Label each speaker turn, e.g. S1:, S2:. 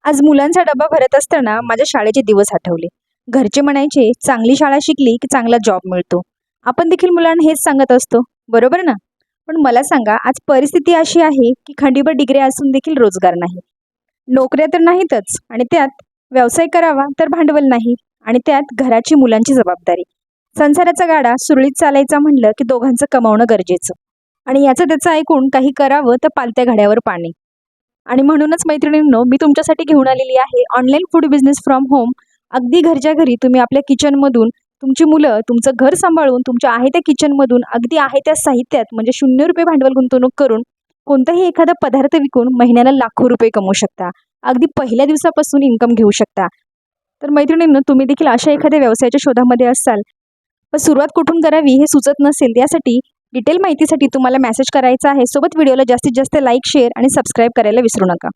S1: आज मुलांचा डबा भरत असताना माझ्या शाळेचे दिवस आठवले. घरचे म्हणायचे, चांगली शाळा शिकली की चांगला जॉब मिळतो. आपण देखील मुलांना हेच सांगत असतो, बरोबर ना? पण मला सांगा, आज परिस्थिती अशी आहे की खंडीभर डिग्री असून देखील रोजगार नाही. नोकऱ्या तर नाहीतच, आणि त्यात व्यवसाय करावा तर भांडवल नाही, आणि त्यात घराची मुलांची जबाबदारी. संसाराचा गाडा सुरळीत चालायचा म्हणलं की दोघांचं कमावणं गरजेचं. आणि याचं त्याचं ऐकून काही करावं तर पालत्या घड्यावर पाणी. आणि म्हणूनच मैत्रिणींनो, मी तुमच्यासाठी घेऊन आलेली आहे online food business from home. अगदी घरच्या घरी तुम्ही आपल्या किचनमधून तुमची मुलं तुमचं घर सांभाळून तुमच्या आहे त्या किचनमधून अगदी आहे त्या साहित्यात म्हणजे ₹0 भांडवल गुंतवणूक करून कोणताही एखादा पदार्थ विकून महिन्याला लाखो रुपये कमवू शकता. अगदी पहिल्या दिवसापासून इन्कम घेऊ शकता. तर मैत्रिणींनो, तुम्ही देखील अशा एखाद्या व्यवसायाच्या शोधामध्ये असाल, पण सुरुवात कुठून करावी हे सुचत नसेल, यासाठी डिटेल माहितीसाठी तुम्हाला मेसेज करायचा आहे. सोबत व्हिडिओला जास्तीत जास्त लाईक, शेअर आणि सबस्क्राईब करायला विसरू नका.